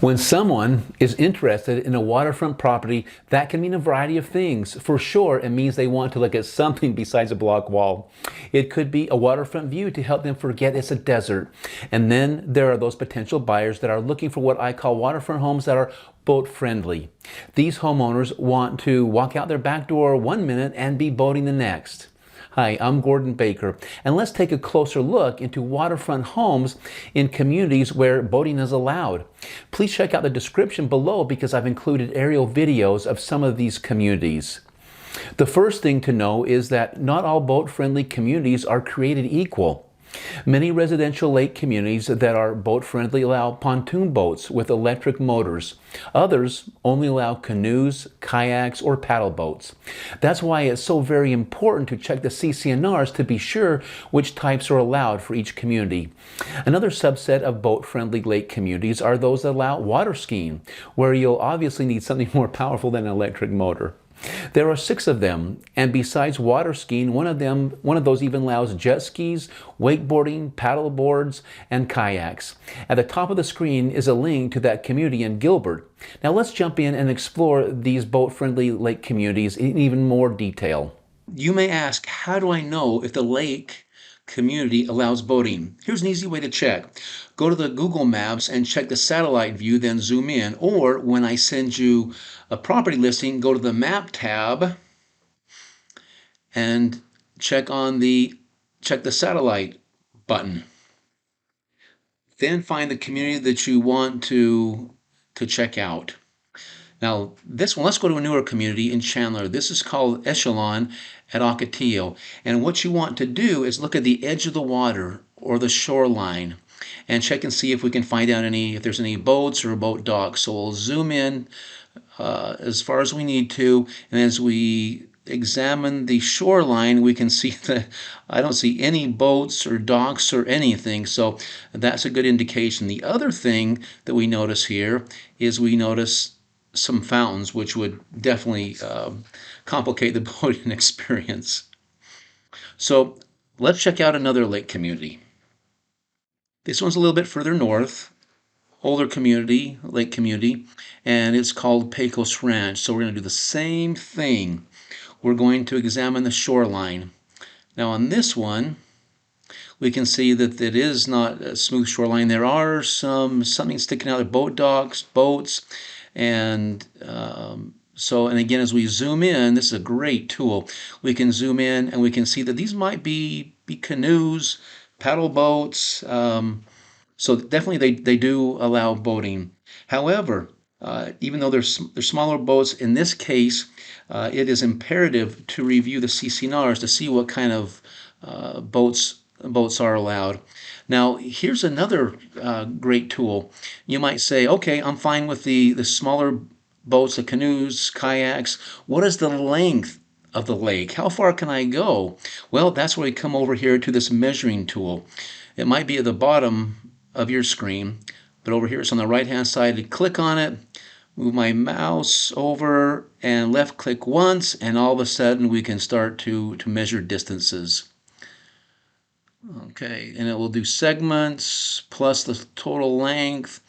When someone is interested in a waterfront property, that can mean a variety of things. For sure, it means they want to look at something besides a block wall. It could be a waterfront view to help them forget it's a desert. And then there are those potential buyers that are looking for what I call waterfront homes that are boat friendly. These homeowners want to walk out their back door one minute and be boating the next. Hi, I'm Gordon Baker, and let's take a closer look into waterfront homes in communities where boating is allowed. Please check out the description below because I've included aerial videos of some of these communities. The first thing to know is that not all boat-friendly communities are created equal. Many residential lake communities that are boat-friendly allow pontoon boats with electric motors. Others only allow canoes, kayaks, or paddle boats. That's why it's so very important to check the CC&Rs to be sure which types are allowed for each community. Another subset of boat-friendly lake communities are those that allow water skiing, where you'll obviously need something more powerful than an electric motor. There are 6 of them, and besides water skiing, one of those even allows jet skis, wakeboarding, paddle boards, and kayaks. At the top of the screen is a link to that community in Gilbert. Now let's jump in and explore these boat-friendly lake communities in even more detail. You may ask, how do I know if the lake community allows boating? Here's an easy way to check. Go to the Google Maps and check the satellite view, then zoom in. Or when I send you a property listing, go to the map tab and check the satellite button. Then find the community that you want to check out. Now, this one, let's go to a newer community in Chandler. This is called Echelon at Ahwatukee. And what you want to do is look at the edge of the water or the shoreline and check and see if we can find out if there's any boats or boat docks. So we'll zoom in as far as we need to, and as we examine the shoreline, we can see that I don't see any boats or docks or anything, so that's a good indication. The other thing that we notice here is we notice some fountains, which would definitely complicate the boating experience. So let's check out another lake community. This one's a little bit further north, older community, lake community, and it's called Pecos Ranch. So we're going to do the same thing. We're going to examine the shoreline. Now on this one, we can see that it is not a smooth shoreline. There are something sticking out of boat docks, boats, and and again, as we zoom in, this is a great tool. We can zoom in and we can see that these might be canoes, paddle boats. So definitely they do allow boating. However, even though they're smaller boats, in this case, it is imperative to review the CC&Rs to see what kind of boats are allowed. Now, here's another great tool. You might say, okay, I'm fine with the smaller boats, the canoes, kayaks. What is the length of the lake? How far can I go? Well, that's where we come over here to this measuring tool. It might be at the bottom of your screen, but over here it's on the right-hand side. You click on it, move my mouse over, and left click once, and all of a sudden we can start to measure distances. Okay, and it will do segments plus the total length.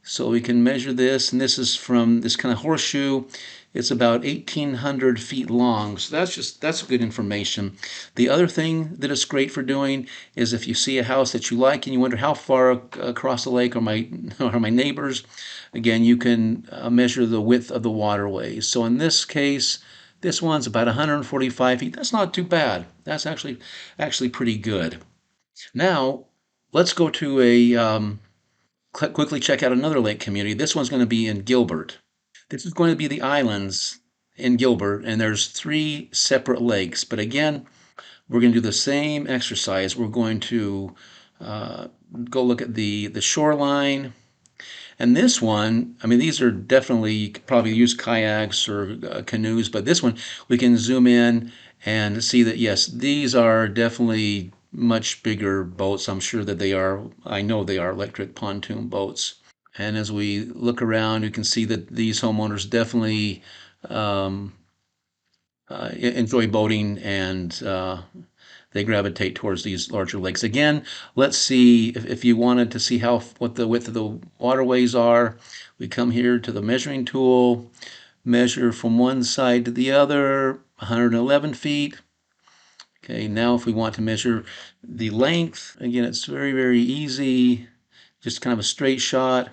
So we can measure this, and this is from this kind of horseshoe. It's about 1,800 feet long. So that's good information. The other thing that it's great for doing is if you see a house that you like and you wonder how far across the lake are my neighbors, again, you can measure the width of the waterways. So in this case, this one's about 145 feet. That's not too bad. That's actually pretty good. Now, let's go to quickly check out another lake community. This one's going to be in Gilbert. This is going to be the islands in Gilbert, and there's 3 separate lakes. But again, we're going to do the same exercise. We're going to go look at the shoreline. And this one, I mean, these are definitely, you could probably use kayaks or canoes, but this one, we can zoom in and see that, yes, these are definitely much bigger boats. I'm sure that I know they are electric pontoon boats. And as we look around, you can see that these homeowners definitely enjoy boating, and they gravitate towards these larger lakes. Again, let's see if you wanted to see what the width of the waterways are. We come here to the measuring tool, measure from one side to the other, 111 feet. Okay, now if we want to measure the length, again, it's very, very easy, just kind of a straight shot.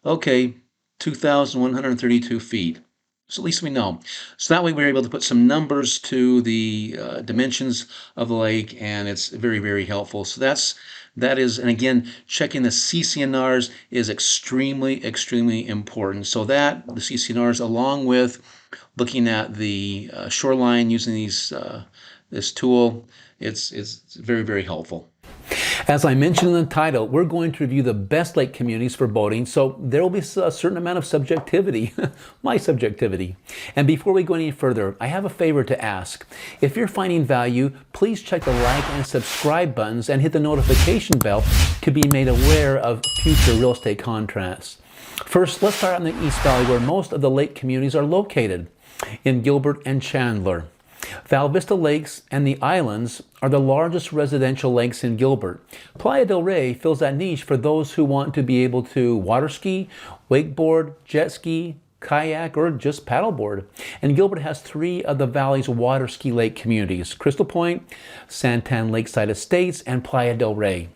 Okay, 2,132 feet. So at least we know. So that way we're able to put some numbers to the dimensions of the lake, and it's very, very helpful. So that is, and again, checking the CC&Rs is extremely, extremely important. So that, the CC&Rs, along with looking at the shoreline using this tool, it's very, very helpful. As I mentioned in the title, we're going to review the best lake communities for boating, so there will be a certain amount of subjectivity, my subjectivity. And before we go any further, I have a favor to ask. If you're finding value, please check the like and subscribe buttons and hit the notification bell to be made aware of future real estate contracts. First, let's start out in the East Valley, where most of the lake communities are located, in Gilbert and Chandler. Val Vista Lakes and the Islands are the largest residential lakes in Gilbert. Playa del Rey fills that niche for those who want to be able to water ski, wakeboard, jet ski, kayak, or just paddleboard. And Gilbert has three of the valley's water ski lake communities: Crystal Point, Santan Lakeside Estates, and Playa del Rey.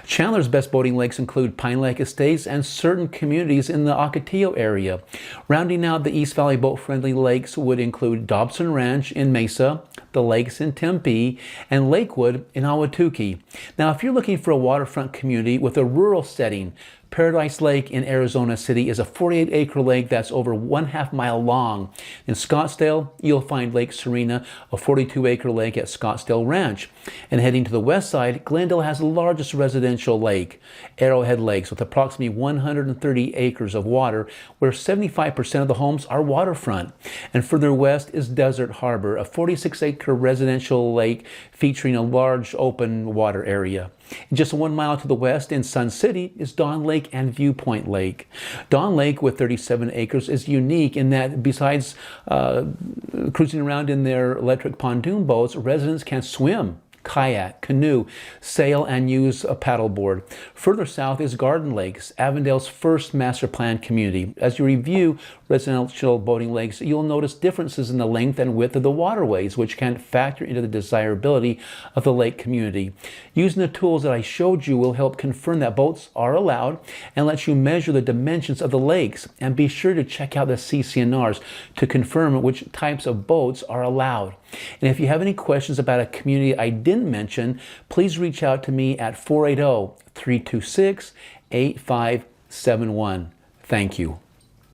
Chandler's best boating lakes include Pine Lake Estates and certain communities in the Ocotillo area. Rounding out the East Valley boat-friendly lakes would include Dobson Ranch in Mesa, the lakes in Tempe, and Lakewood in Ahwatukee. Now, if you're looking for a waterfront community with a rural setting, Paradise Lake in Arizona City is a 48-acre lake that's over 1/2 mile long. In Scottsdale, you'll find Lake Serena, a 42-acre lake at Scottsdale Ranch. And heading to the west side, Glendale has the largest residential lake, Arrowhead Lakes, with approximately 130 acres of water, where 75% of the homes are waterfront. And further west is Desert Harbor, a 46-acre residential lake featuring a large open water area. And just 1 mile to the west in Sun City is Dawn Lake and Viewpoint Lake. Dawn Lake, with 37 acres, is unique in that besides cruising around in their electric pontoon boats, residents can swim, kayak, canoe, sail, and use a paddleboard. Further south is Garden Lakes, Avondale's first master plan community. As you review residential boating lakes, you'll notice differences in the length and width of the waterways, which can factor into the desirability of the lake community. Using the tools that I showed you will help confirm that boats are allowed and let you measure the dimensions of the lakes. And be sure to check out the CC&Rs to confirm which types of boats are allowed. And if you have any questions about a community I didn't mention, please reach out to me at 480-326-8571. Thank you.